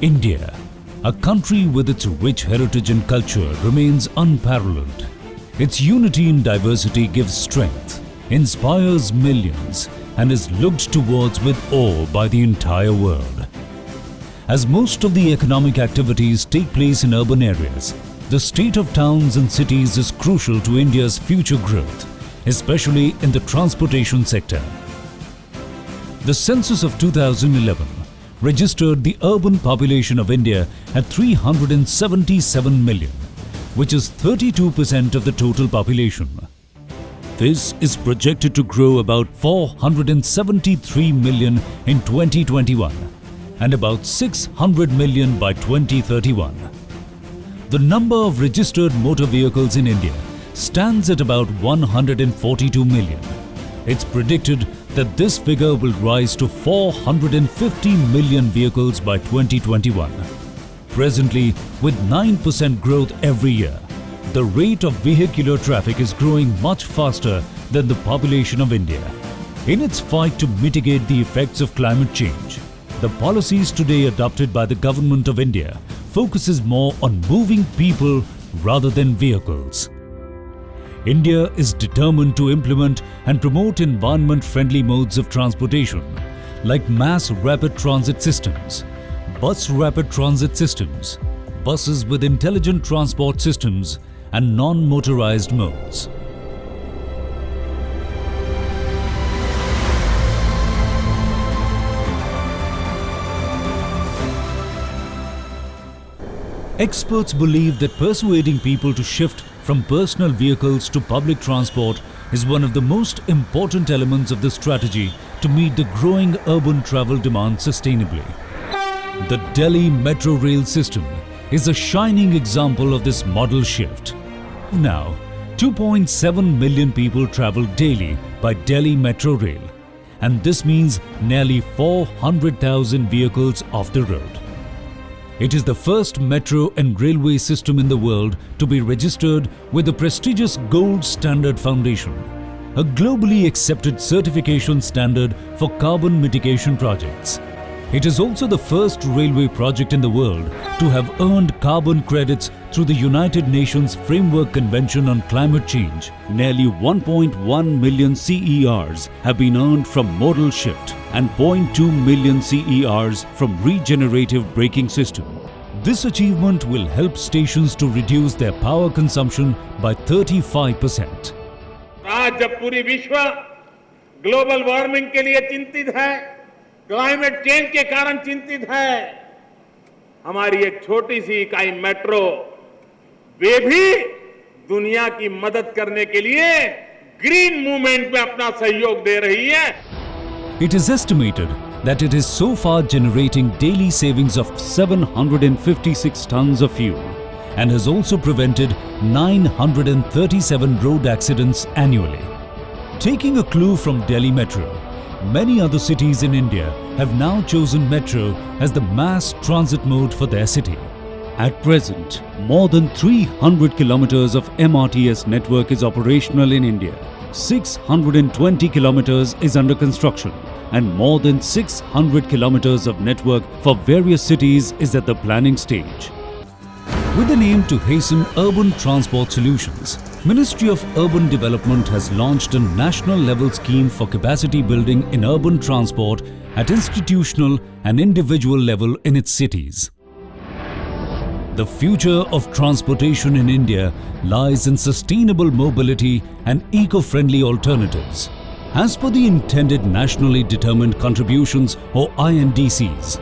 India, a country with its rich heritage and culture, remains unparalleled. Its unity in diversity gives strength, inspires millions, and is looked towards with awe by the entire world. As most of the economic activities take place in urban areas, the state of towns and cities is crucial to India's future growth, especially in the transportation sector. The census of 2011 registered the urban population of India at 377 million, which is 32% of the total population. This is projected to grow about 473 million in 2021 and about 600 million by 2031. The number of registered motor vehicles in India stands at about 142 million. It's predicted that this figure will rise to 450 million vehicles by 2021. Presently, with 9% growth every year, the rate of vehicular traffic is growing much faster than the population of India. In its fight to mitigate the effects of climate change, the policies today adopted by the Government of India focuses more on moving people rather than vehicles. India is determined to implement and promote environment-friendly modes of transportation like mass rapid transit systems, bus rapid transit systems, buses with intelligent transport systems, and non-motorized modes. Experts believe that persuading people to shift from personal vehicles to public transport is one of the most important elements of the strategy to meet the growing urban travel demand sustainably. The Delhi Metro Rail system is a shining example of this model shift. Now, 2.7 million people travel daily by Delhi Metro Rail, and this means nearly 400,000 vehicles off the road. It is the first metro and railway system in the world to be registered with the prestigious Gold Standard Foundation, a globally accepted certification standard for carbon mitigation projects. It is also the first railway project in the world to have earned carbon credits through the United Nations Framework Convention on Climate Change. Nearly 1.1 million CERs have been earned from modal shift and 0.2 million CERs from regenerative braking system. This achievement will help stations to reduce their power consumption by 35%. आज जब पूरी विश्व global warming के लिए चिंतित है, climate change के कारण चिंतित है, हमारी एक छोटी सी इकाई मेट्रो वे भी दुनिया की मदद करने के लिए ग्रीन मूवमेंट में अपना सहयोग दे रही है. It is estimated that it is so far generating daily savings of 756 tons of fuel and has also prevented 937 road accidents annually. Taking a clue from Delhi Metro, many other cities in India have now chosen metro as the mass transit mode for their city. At present, more than 300 kilometers of MRTS network is operational in India. 620 kilometers is under construction and more than 600 kilometers of network for various cities is at the planning stage. With an aim to hasten urban transport solutions, Ministry of Urban Development has launched a national level scheme for capacity building in urban transport at institutional and individual level in its cities. The future of transportation in India lies in sustainable mobility and eco-friendly alternatives. As per the intended nationally determined contributions or INDCs,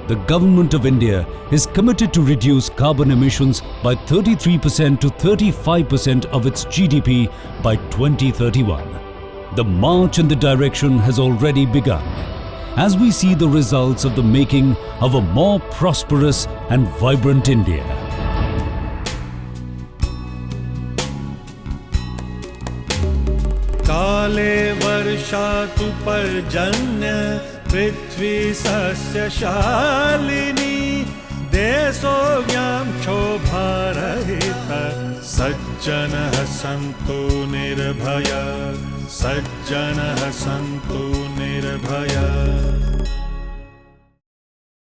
the Government of India is committed to reduce carbon emissions by 33% to 35% of its GDP by 2031. The march in the direction has already begun, as we see the results of the making of a more prosperous and vibrant India. काले वर्षातु पर्जन्य पृथ्वी सस्यशालिनी देशोऽयं क्षोभारहित सज्जनः सन्तु निर्भय सज्जनः सन्तु निर्भय